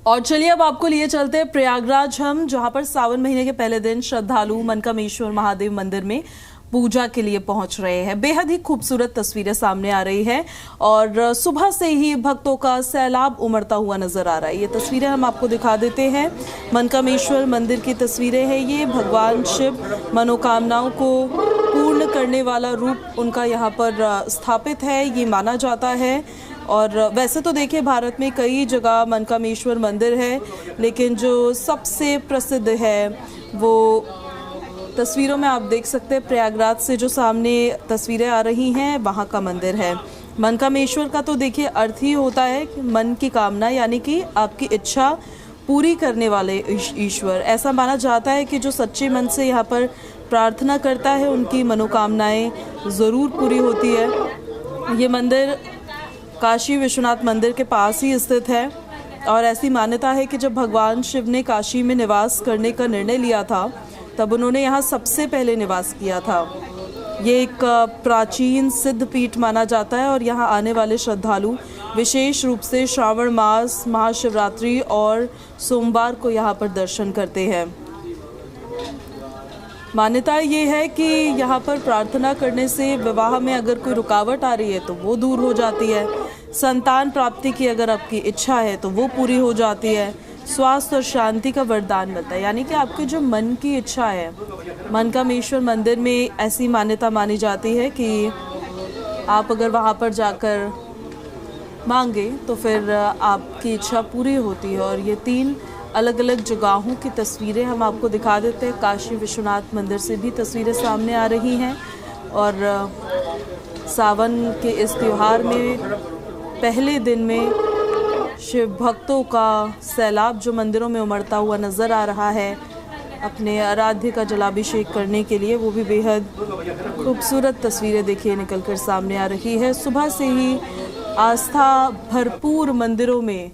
और चलिए अब आपको लिए चलते हैं प्रयागराज हम, जहां पर सावन महीने के पहले दिन श्रद्धालु मनकामेश्वर महादेव मंदिर में पूजा के लिए पहुंच रहे हैं। बेहद ही खूबसूरत तस्वीरें सामने आ रही है और सुबह से ही भक्तों का सैलाब उमड़ता हुआ नजर आ रहा है। ये तस्वीरें हम आपको दिखा देते हैं। मनकामेश्वर मंदिर की तस्वीरें हैं ये। भगवान शिव मनोकामनाओं को पूर्ण करने वाला रूप उनका यहाँ पर स्थापित है, ये माना जाता है। और वैसे तो देखिए भारत में कई जगह मनकामेश्वर मंदिर है, लेकिन जो सबसे प्रसिद्ध है वो तस्वीरों में आप देख सकते हैं प्रयागराज से जो सामने तस्वीरें आ रही हैं वहाँ का मंदिर है। मनकामेश्वर का तो देखिए अर्थ ही होता है कि मन की कामना, यानी कि आपकी इच्छा पूरी करने वाले ईश्वर। ऐसा माना जाता है कि जो सच्चे मन से यहाँ पर प्रार्थना करता है उनकी मनोकामनाएं ज़रूर पूरी होती है। ये मंदिर काशी विश्वनाथ मंदिर के पास ही स्थित है और ऐसी मान्यता है कि जब भगवान शिव ने काशी में निवास करने का निर्णय लिया था तब उन्होंने यहाँ सबसे पहले निवास किया था। ये एक प्राचीन सिद्ध पीठ माना जाता है और यहाँ आने वाले श्रद्धालु विशेष रूप से श्रावण मास, महाशिवरात्रि और सोमवार को यहाँ पर दर्शन करते हैं। मान्यता ये है कि यहाँ पर प्रार्थना करने से विवाह में अगर कोई रुकावट आ रही है तो वो दूर हो जाती है। संतान प्राप्ति की अगर आपकी इच्छा है तो वो पूरी हो जाती है। स्वास्थ्य और शांति का वरदान मिलता है, यानी कि आपके जो मन की इच्छा है, मनकामेश्वर मंदिर में ऐसी मान्यता मानी जाती है कि आप अगर वहाँ पर जाकर मांगे तो फिर आपकी इच्छा पूरी होती है। और ये 3 अलग अलग जगहों की तस्वीरें हम आपको दिखा देते हैं। काशी विश्वनाथ मंदिर से भी तस्वीरें सामने आ रही हैं और सावन के इस त्यौहार में पहले दिन में शिव भक्तों का सैलाब जो मंदिरों में उमड़ता हुआ नज़र आ रहा है अपने आराध्य का जलाभिषेक करने के लिए, वो भी बेहद खूबसूरत तस्वीरें देखिए निकल कर सामने आ रही है। सुबह से ही आस्था भरपूर मंदिरों में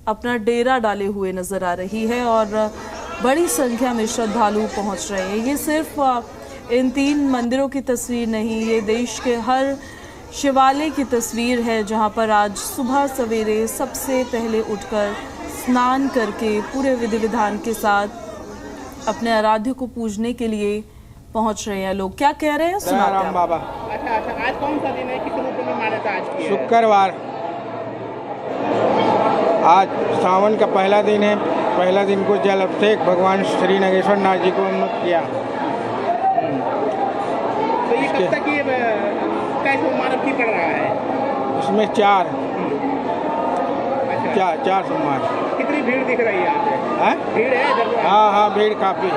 अपना डेरा डाले हुए नज़र आ रही है और बड़ी संख्या में श्रद्धालु पहुंच रहे हैं। ये सिर्फ इन 3 मंदिरों की तस्वीर नहीं, ये देश के हर शिवालय की तस्वीर है जहां पर आज सुबह सवेरे सबसे पहले उठकर स्नान करके पूरे विधि विधान के साथ अपने आराध्य को पूजने के लिए पहुंच रहे हैं लोग। क्या कह रहे हैं सुनाते हैं बाबा। अच्छा, आज कौन सा दिन है, किस रूप में मान्यता आज की है? शुक्रवार। आज सावन का पहला दिन है। पहला दिन को जल अभिषेक भगवान श्री नागेश्वर नाथ जी को उन्मुक्त किया। तो ये कब तक ये कैसे सोमवार की पड़ रहा है? इसमें 4 अच्छा। 4 सोमवार। कितनी भीड़ दिख रही है यहाँ पे? है भीड़ है? हाँ, भीड़ काफ़ी।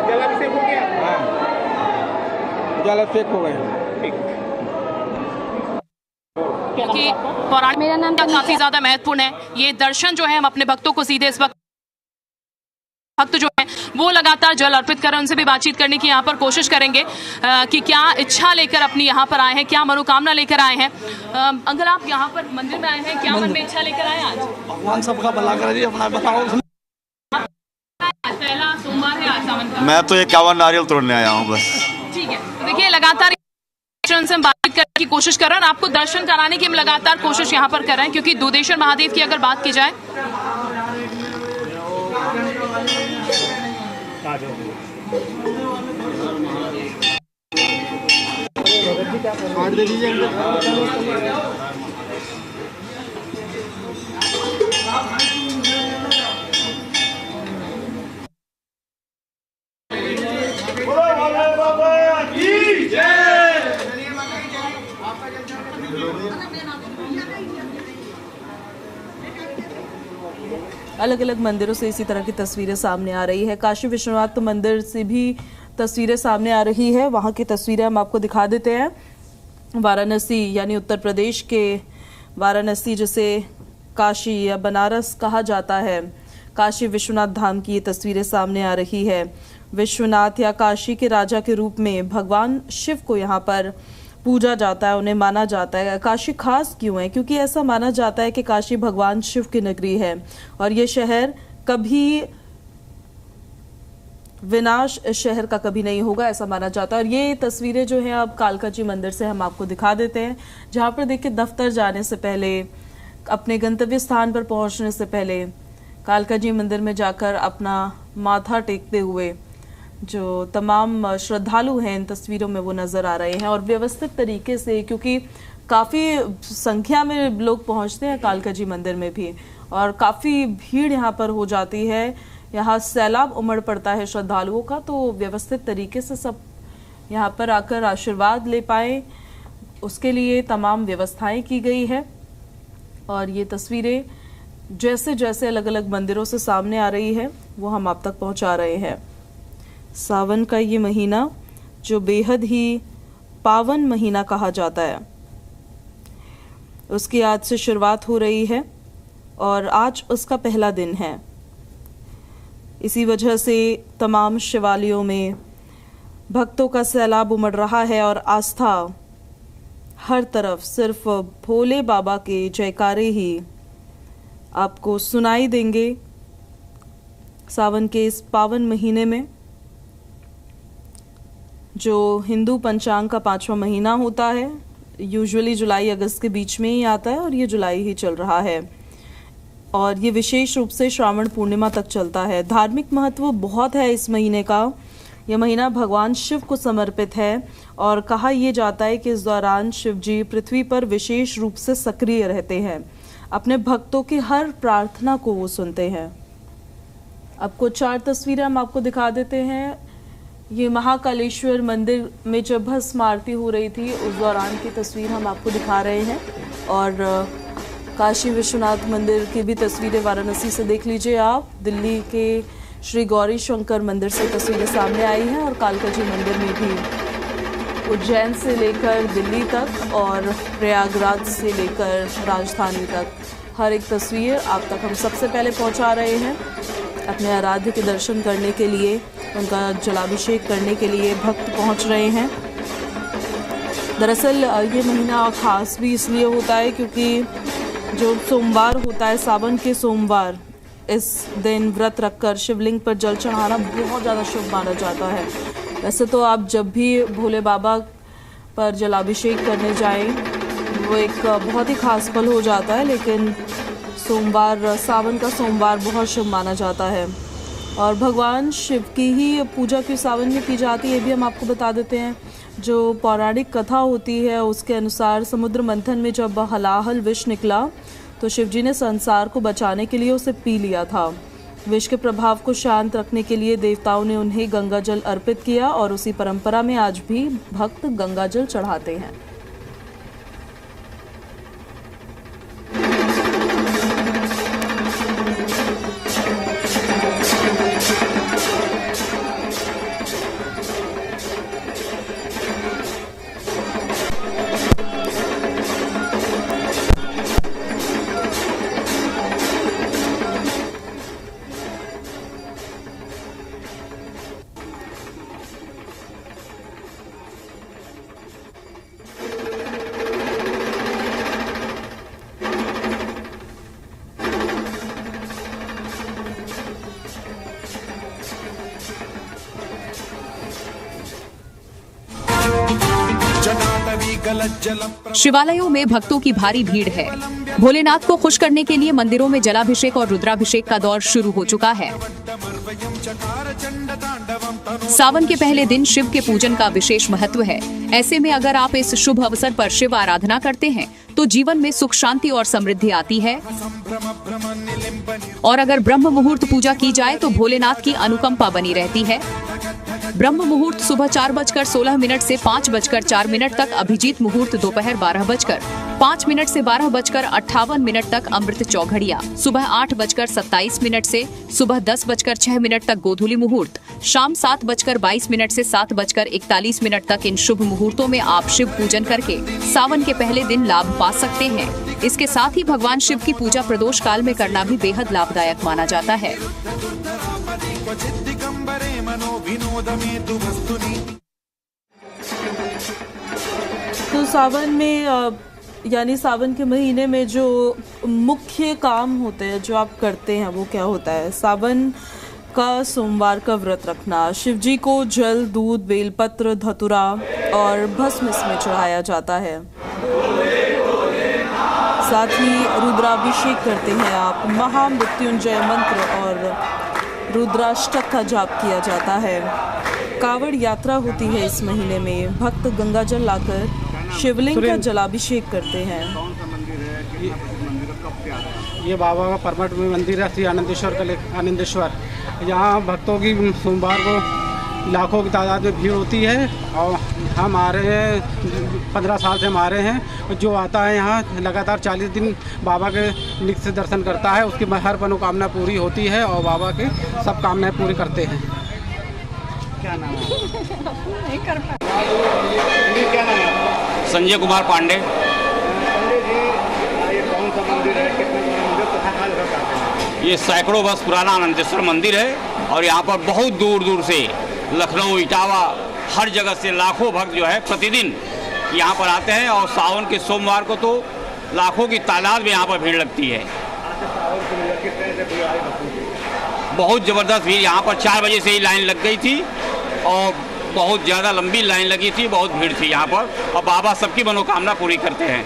जलाभिषेक हो गया? हाँ, जल अभिषेक हो गए। कि पौराणिक मेरा नाम काफी ज्यादा महत्वपूर्ण है। ये दर्शन जो है हम अपने भक्तों को सीधे इस वक्त भक्त जो है वो लगातार जल अर्पित कर रहे हैं, उनसे भी बातचीत करने की यहाँ पर कोशिश करेंगे कि क्या इच्छा लेकर अपनी यहाँ पर आए हैं, क्या मनोकामना लेकर आए हैं। अंकल, आप यहाँ पर मंदिर में आए हैं, क्या मन में इच्छा लेकर आए आज? भगवान सबका भला करे, अपना बताओ। पहला सोमवार है आज सावन का। मैं तो 51 नारियल तोड़ने आया हूँ बस। ठीक है, तो देखिए लगातार से हम बातचीत करने की कोशिश कर रहे हैं और आपको दर्शन कराने की हम लगातार कोशिश यहाँ पर कर रहे हैं, क्योंकि दूधेश्वर महादेव की अगर बात की जाए अलग अलग मंदिरों से इसी तरह की तस्वीरें सामने आ रही है। काशी विश्वनाथ मंदिर से भी तस्वीरें सामने आ रही है, वहां की तस्वीरें हम आपको दिखा देते हैं। वाराणसी यानी उत्तर प्रदेश के वाराणसी, जिसे काशी या बनारस कहा जाता है, काशी विश्वनाथ धाम की ये तस्वीरें सामने आ रही है। विश्वनाथ या काशी के राजा के रूप में भगवान शिव को यहाँ पर पूजा जाता है, उन्हें माना जाता है। काशी खास क्यों है? क्योंकि ऐसा माना जाता है कि काशी भगवान शिव की नगरी है और ये शहर कभी विनाश इस शहर का कभी नहीं होगा, ऐसा माना जाता है। और ये तस्वीरें जो हैं अब कालका जी मंदिर से हम आपको दिखा देते हैं, जहां पर देखिए दफ्तर जाने से पहले, अपने गंतव्य स्थान पर पहुंचने से पहले कालका जी मंदिर में जाकर अपना माथा टेकते हुए जो तमाम श्रद्धालु हैं इन तस्वीरों में वो नज़र आ रहे हैं। और व्यवस्थित तरीके से, क्योंकि काफ़ी संख्या में लोग पहुंचते हैं कालका जी मंदिर में भी और काफ़ी भीड़ यहाँ पर हो जाती है, यहाँ सैलाब उमड़ पड़ता है श्रद्धालुओं का, तो व्यवस्थित तरीके से सब यहाँ पर आकर आशीर्वाद ले पाए उसके लिए तमाम व्यवस्थाएं की गई है। और ये तस्वीरें जैसे जैसे अलग अलग मंदिरों से सामने आ रही है वो हम आप तक पहुंचा रहे हैं। सावन का ये महीना जो बेहद ही पावन महीना कहा जाता है, उसकी आज से शुरुआत हो रही है और आज उसका पहला दिन है। इसी वजह से तमाम शिवालयों में भक्तों का सैलाब उमड़ रहा है और आस्था हर तरफ सिर्फ भोले बाबा के जयकारे ही आपको सुनाई देंगे। सावन के इस पावन महीने में जो हिंदू पंचांग का 5वां महीना होता है, यूजुअली जुलाई अगस्त के बीच में ही आता है और ये जुलाई ही चल रहा है और ये विशेष रूप से श्रावण पूर्णिमा तक चलता है। धार्मिक महत्व बहुत है इस महीने का। यह महीना भगवान शिव को समर्पित है और कहा यह जाता है कि इस दौरान शिव जी पृथ्वी पर विशेष रूप से सक्रिय रहते हैं, अपने भक्तों की हर प्रार्थना को वो सुनते हैं। आपको 4 तस्वीरें हम आपको दिखा देते हैं। ये महाकालेश्वर मंदिर में जब भस्म आरती हो रही थी उस दौरान की तस्वीर हम आपको दिखा रहे हैं और काशी विश्वनाथ मंदिर की भी तस्वीरें वाराणसी से देख लीजिए आप। दिल्ली के श्री गौरी शंकर मंदिर से तस्वीरें सामने आई हैं और कालका जी मंदिर में भी उज्जैन से लेकर दिल्ली तक और प्रयागराज से लेकर राजधानी तक हर एक तस्वीर आप तक हम सबसे पहले पहुंचा रहे हैं। अपने आराध्य के दर्शन करने के लिए, उनका जलाभिषेक करने के लिए भक्त पहुंच रहे हैं। दरअसल ये महीना खास भी इसलिए होता है क्योंकि जो सोमवार होता है, सावन के सोमवार, इस दिन व्रत रखकर शिवलिंग पर जल चढ़ाना बहुत ज़्यादा शुभ माना जाता है। वैसे तो आप जब भी भोले बाबा पर जलाभिषेक करने जाएं वो एक बहुत ही खास पल हो जाता है, लेकिन सोमवार, सावन का सोमवार बहुत शुभ माना जाता है और भगवान शिव की ही पूजा क्यों सावन में की जाती है ये भी हम आपको बता देते हैं। जो पौराणिक कथा होती है उसके अनुसार समुद्र मंथन में जब हलाहल विष निकला तो शिवजी ने संसार को बचाने के लिए उसे पी लिया था। विष के प्रभाव को शांत रखने के लिए देवताओं ने उन्हें गंगा जल अर्पित किया और उसी परंपरा में आज भी भक्त गंगा जल चढ़ाते हैं। शिवालयों में भक्तों की भारी भीड़ है। भोलेनाथ को खुश करने के लिए मंदिरों में जलाभिषेक और रुद्राभिषेक का दौर शुरू हो चुका है। सावन के पहले दिन शिव के पूजन का विशेष महत्व है। ऐसे में अगर आप इस शुभ अवसर पर शिव आराधना करते हैं तो जीवन में सुख, शांति और समृद्धि आती है और अगर ब्रह्म मुहूर्त पूजा की जाए तो भोलेनाथ की अनुकंपा बनी रहती है। ब्रह्म मुहूर्त सुबह 4:16 से 5:04 तक, अभिजीत मुहूर्त दोपहर 12:05 से 12:58 तक अमृत चौघड़िया, सुबह 8:27 से सुबह 10:06 तक गोधूली मुहूर्त, शाम 7:22 से 7:41 तक। इन शुभ मुहूर्तों में आप शिव पूजन करके सावन के पहले दिन लाभ पा सकते हैं। इसके साथ ही भगवान शिव की पूजा प्रदोष काल में करना भी बेहद लाभदायक माना जाता है। तो सावन में यानी सावन के महीने में जो मुख्य काम होते हैं जो आप करते हैं वो क्या होता है? सावन का सोमवार का व्रत रखना, शिवजी को जल, दूध, बेलपत्र, धतुरा और भस्म इसमें चढ़ाया जाता है। साथ ही रुद्राभिषेक करते हैं आप, महामृत्युंजय मंत्र और रुद्राष्टक का जाप किया जाता है। कावड़ यात्रा होती है इस महीने में, भक्त गंगा जल लाकर शिवलिंग का जलाभिषेक करते हैं। ये बाबा का परमठ में मंदिर है, श्री आनंदेश्वर। यहाँ भक्तों की सोमवार को लाखों की तादाद में भीड़ होती है और हम आ रहे हैं, 15 साल से हम आ रहे हैं। जो आता है यहाँ लगातार 40 दिन बाबा के निक से दर्शन करता है, उसकी हर मनोकामना पूरी होती है और बाबा की सब कामनाएं पूरी करते हैं। क्या नाम है? नहीं कर पाए। क्या नाम है? संजय कुमार पांडे। पंडित जी, ये कौन सा मंदिर है, कितने बड़ा मंदिर, कहाँ कहाँ लोग आते हैं? ये सैकड़ों वर्ष पुराना आनंदेश्वर मंदिर है और यहाँ पर बहुत दूर दूर से लखनऊ, इटावा, हर जगह से लाखों भक्त जो है प्रतिदिन यहाँ पर आते हैं और सावन के सोमवार को तो लाखों की तादाद में यहाँ पर भीड़ लगती है। बहुत ज़बरदस्त भीड़, यहाँ पर 4 बजे से ही लाइन लग गई थी और बहुत ज़्यादा लंबी लाइन लगी थी, बहुत भीड़ थी यहाँ पर और बाबा सबकी मनोकामना पूरी करते हैं।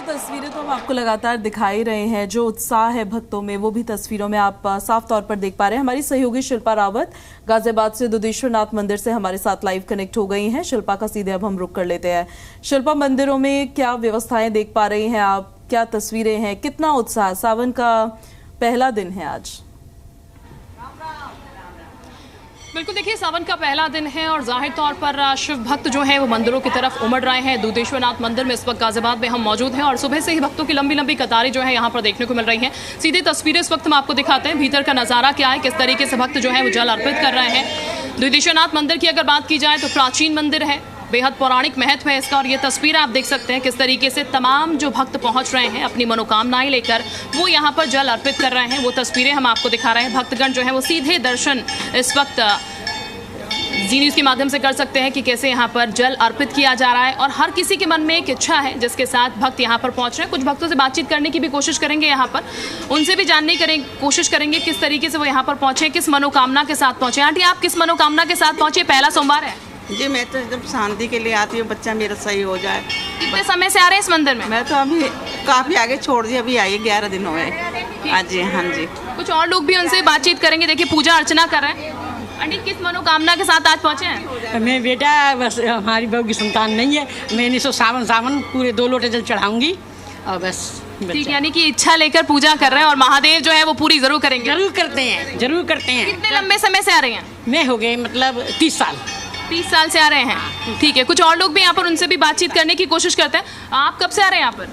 तस्वीरें तो हम आपको लगातार दिखा ही रहे हैं, जो उत्साह है भक्तों में वो भी तस्वीरों में आप साफ तौर पर देख पा रहे हैं। हमारी सहयोगी शिल्पा रावत गाजियाबाद से दुधेश्वर नाथ मंदिर से हमारे साथ लाइव कनेक्ट हो गई हैं। शिल्पा का सीधे अब हम रुख कर लेते हैं। शिल्पा, मंदिरों में क्या व्यवस्थाएं देख पा रही हैं आप, क्या तस्वीरें हैं, कितना उत्साह? सावन का पहला दिन है आज। बिल्कुल, देखिए सावन का पहला दिन है और जाहिर तौर पर शिव भक्त जो हैं वो मंदिरों की तरफ उमड़ रहे हैं। दुधेश्वर नाथ मंदिर में इस वक्त गाजियाबाद में हम मौजूद हैं और सुबह से ही भक्तों की लंबी लंबी कतारें जो है यहाँ पर देखने को मिल रही हैं। सीधे तस्वीरें इस वक्त हम आपको दिखाते हैं, भीतर का नज़ारा क्या है, किस तरीके से भक्त जो है वो जल अर्पित कर रहे हैं। दुधेश्वर नाथ मंदिर की अगर बात की जाए तो प्राचीन मंदिर है, बेहद पौराणिक महत्व है इसका और ये तस्वीरें आप देख सकते हैं किस तरीके से तमाम जो भक्त पहुंच रहे हैं अपनी मनोकामनाएं लेकर वो यहाँ पर जल अर्पित कर रहे हैं। वो तस्वीरें हम आपको दिखा रहे हैं। भक्तगण जो है वो सीधे दर्शन इस वक्त जी न्यूज़ के माध्यम से कर सकते हैं कि कैसे यहाँ पर जल अर्पित किया जा रहा है और हर किसी के मन में एक इच्छा है जिसके साथ भक्त यहाँ पर पहुँच रहे हैं। कुछ भक्तों से बातचीत करने की भी कोशिश करेंगे, यहाँ पर उनसे भी जानने कोशिश करेंगे किस तरीके से वो यहाँ पर पहुँचे, किस मनोकामना के साथ पहुँचे। आंटी, आप किस मनोकामना के साथ पहुँचे? पहला सोमवार है जी, मैं तो एकदम शांति के लिए आती हूँ, बच्चा मेरा सही हो जाए। कितने समय से आ रहे हैं इस मंदिर में? मैं तो अभी काफ़ी आगे छोड़ दी, अभी आई 11 दिन हुए। हाँ जी, हाँ जी। कुछ और लोग भी उनसे बातचीत करेंगे। देखिए पूजा अर्चना कर रहे हैं। आंटी, किस मनोकामना के साथ आज पहुँचे हैं? मैं बेटा, बस हमारी बहू की संतान नहीं है, मैं इन्हें सावन पूरे 2 लोटे जल चढ़ाऊंगी और बस। ठीक, यानी कि इच्छा लेकर पूजा कर रहे हैं और महादेव जो है वो पूरी जरूर करेंगे। जरूर करते हैं, जरूर करते हैं। कितने लंबे समय से आ रहे हैं? मैं हो गई मतलब 30 साल। 30 साल से आ रहे हैं। ठीक है, कुछ और लोग भी यहाँ पर उनसे भी बातचीत करने की कोशिश करते हैं। आप कब से आ रहे हैं यहाँ पर?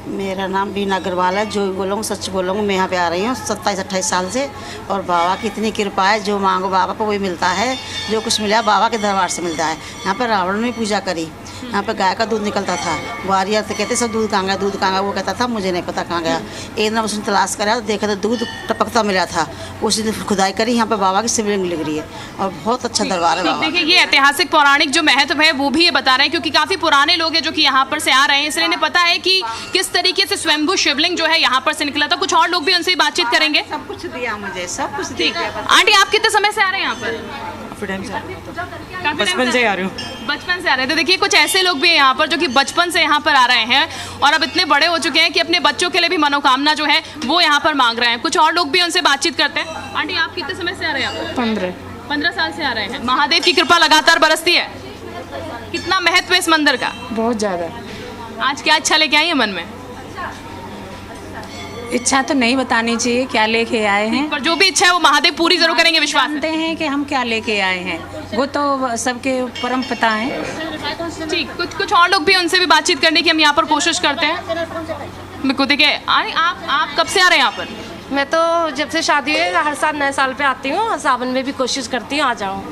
मेरा नाम बीना अग्रवाल है। जो बोलूँगा सच बोलूँगा, मैं यहाँ पे आ रही हूँ 27-28 साल से और बाबा की इतनी कृपा है, जो मांगो बाबा को वही मिलता है। जो कुछ मिला बाबा के दरबार से मिलता है। यहाँ पर रावण ने पूजा करी, यहाँ पे गाय का दूध निकलता था। ग्वारियर से कहते सब दूध कहाँ गया, दूध कहाँ गया, वो कहता था मुझे नहीं पता कहाँ गया। एक दिन उसने तलाश करा तो देखा तो दूध टपकता मिला था। उसी दिन खुदाई करी, यहाँ पे बाबा की शिवलिंग लग रही है और बहुत अच्छा दरबार है बाबा। देखिए ये ऐतिहासिक पौराणिक जो महत्व है वो भी ये बता रहे हैं, क्योंकि काफी पुराने लोग हैं जो कि यहाँ पर से आ रहे हैं, इसलिए इन्हें पता है कि किस तरीके से स्वयंभू शिवलिंग जो है यहाँ पर से निकला था। कुछ और लोग भी उनसे बातचीत करेंगे। सब कुछ दिया मुझे, सब कुछ ठीक है। आंटी, आप कितने समय से आ रहे हैं यहाँ पर? बचपन से आ रही हूँ। बचपन से आ रहे हैं। तो देखिए कुछ ऐसे लोग भी यहाँ पर जो कि बचपन से यहाँ पर आ रहे हैं और अब इतने बड़े हो चुके हैं कि अपने बच्चों के लिए भी मनोकामना जो है वो यहाँ पर मांग रहे हैं। कुछ और लोग भी उनसे बातचीत करते हैं। आंटी, आप कितने समय से आ रहे हैं? 15 साल से आ रहे हैं। महादेव की कृपा लगातार बरसती है। कितना महत्व है इस मंदिर का? बहुत ज़्यादा। आज क्या इच्छा लेके आई है मन में? इच्छा तो नहीं बतानी चाहिए क्या लेके आए हैं, पर जो भी इच्छा है वो महादेव पूरी जरूर करेंगे, विश्वास जानते हैं कि हम क्या लेके आए हैं, वो तो सबके परम पिता हैं। ठीक, कुछ और लोग भी उनसे भी बातचीत करने की हम यहाँ पर कोशिश करते हैं। बिल्कुल, देखिए आप कब से आ रहे हैं यहाँ पर? मैं तो जब से शादी हुई हर साल नए साल पे आती हूँ, सावन में भी कोशिश करती हूँ आ जाऊँ।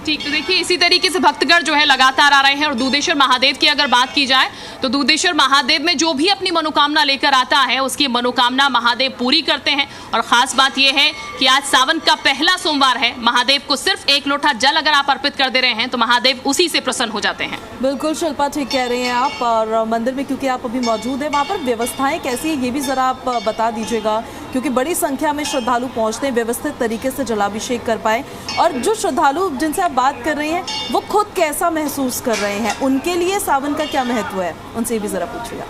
ठीक, तो देखिए इसी तरीके से भक्तगण जो है लगातार आ रहे हैं। और दूधेश्वर महादेव की अगर बात की जाए तो दूधेश्वर महादेव में जो भी अपनी मनोकामना लेकर आता है उसकी मनोकामना महादेव पूरी करते हैं। और खास बात यह है कि आज सावन का पहला सोमवार है, महादेव को सिर्फ 1 लोटा जल अगर आप अर्पित कर दे रहे हैं तो महादेव उसी से प्रसन्न हो जाते हैं। बिल्कुल शिल्पा, ठीक कह रही हैं आप। और मंदिर में क्योंकि आप अभी मौजूद हैं, वहाँ पर व्यवस्थाएं कैसी है ये भी ज़रा आप बता दीजिएगा, क्योंकि बड़ी संख्या में श्रद्धालु पहुँचते हैं, व्यवस्थित तरीके से जलाभिषेक कर पाए। और जो श्रद्धालु जिनसे आप बात कर रही हैं वो खुद कैसा महसूस कर रहे हैं, उनके लिए सावन का क्या महत्व है, उनसे भी ज़रा पूछिएगा।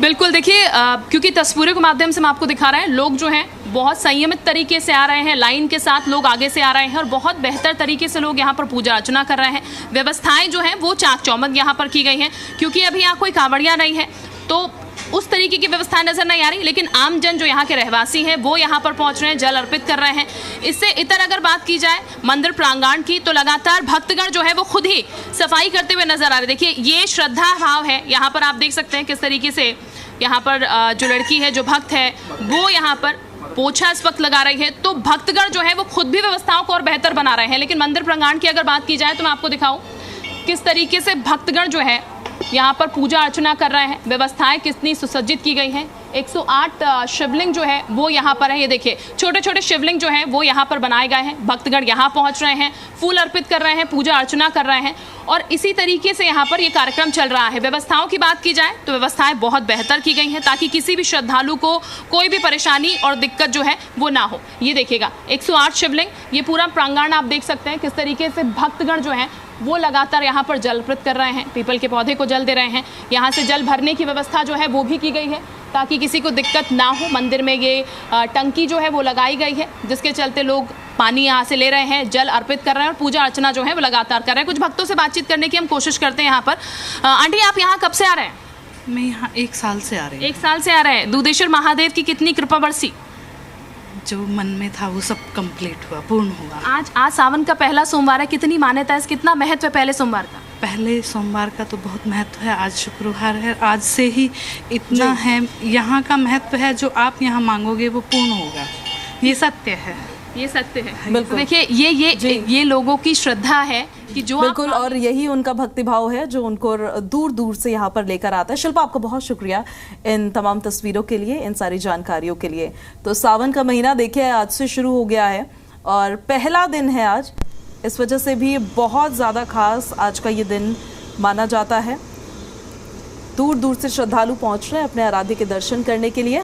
बिल्कुल, देखिए क्योंकि तस्वीरों के माध्यम से हम आपको दिखा रहे हैं, लोग जो हैं बहुत संयमित तरीके से आ रहे हैं, लाइन के साथ लोग आगे से आ रहे हैं और बहुत बेहतर तरीके से लोग यहाँ पर पूजा अर्चना कर रहे हैं। व्यवस्थाएं जो हैं वो चाक चौबंद यहाँ पर की गई हैं, क्योंकि अभी यहाँ कोई कांवड़िया नहीं है तो उस तरीके की व्यवस्था नजर नहीं आ रही। लेकिन आमजन जो यहाँ के रहवासी हैं वो यहाँ पर पहुँच रहे हैं, जल अर्पित कर रहे हैं। इससे इतर अगर बात की जाए मंदिर प्रांगण की तो लगातार भक्तगण जो है वो खुद ही सफाई करते हुए नजर आ रहे हैं। देखिए ये श्रद्धा भाव है, यहाँ पर आप देख सकते हैं किस तरीके से यहाँ पर जो लड़की है, जो भक्त है, वो यहाँ पर पोछा इस वक्त लगा रही है। तो भक्तगण जो है वो खुद भी व्यवस्थाओं को और बेहतर बना रहे हैं। लेकिन मंदिर प्रांगण की अगर बात की जाए तो मैं आपको दिखाऊं किस तरीके से भक्तगण जो है यहाँ पर पूजा अर्चना कर रहे हैं। व्यवस्थाएं कितनी सुसज्जित की गई हैं। 108 शिवलिंग जो है वो यहाँ पर है। ये देखिए छोटे छोटे शिवलिंग जो हैं वो यहाँ पर बनाए गए हैं। भक्तगण यहाँ पहुँच रहे हैं, फूल अर्पित कर रहे हैं, पूजा अर्चना कर रहे हैं और इसी तरीके से यहाँ पर ये कार्यक्रम चल रहा है। व्यवस्थाओं की बात की जाए तो व्यवस्थाएं बहुत बेहतर की गई हैं ताकि किसी भी श्रद्धालु को कोई भी परेशानी और दिक्कत जो है वो ना हो। ये देखिएगा 108 शिवलिंग, ये पूरा प्रांगण आप देख सकते हैं किस तरीके से भक्तगण जो हैं वो लगातार यहाँ पर जल अर्पित कर रहे हैं, पीपल के पौधे को जल दे रहे हैं। यहाँ से जल भरने की व्यवस्था जो है वो भी की गई है ताकि किसी को दिक्कत ना हो। मंदिर में ये टंकी जो है वो लगाई गई है जिसके चलते लोग पानी यहाँ से ले रहे हैं, जल अर्पित कर रहे हैं और पूजा अर्चना जो है वो लगातार कर रहे हैं। कुछ भक्तों से बातचीत करने की हम कोशिश करते हैं यहाँ पर। आंटी आप यहाँ कब से आ रहे हैं? मैं यहाँ 1 साल से आ रही हूँ। 1 साल से आ रहे हैं। दूधेश्वर महादेव की कितनी कृपा बरसी? जो मन में था वो सब कंप्लीट हुआ, पूर्ण हुआ। आज सावन का पहला सोमवार है, कितनी मान्यता है, कितना महत्व है पहले सोमवार का? पहले सोमवार का तो बहुत महत्व है। आज शुक्रवार है, आज से ही इतना है। यहाँ का महत्व है, जो आप यहाँ मांगोगे वो पूर्ण होगा। ये सत्य है, ये सत्य है। बिल्कुल। देखिए ये लोगों की श्रद्धा है कि जो बिल्कुल, और यही उनका भक्तिभाव है जो उनको दूर दूर से यहाँ पर लेकर आता है। शिल्पा, आपको बहुत शुक्रिया इन तमाम तस्वीरों के लिए, इन सारी जानकारियों के लिए। तो सावन का महीना देखिए आज से शुरू हो गया है और पहला दिन है आज, इस वजह से भी बहुत ज़्यादा खास आज का ये दिन माना जाता है। दूर दूर से श्रद्धालु पहुँच रहे हैं अपने आराध्य के दर्शन करने के लिए।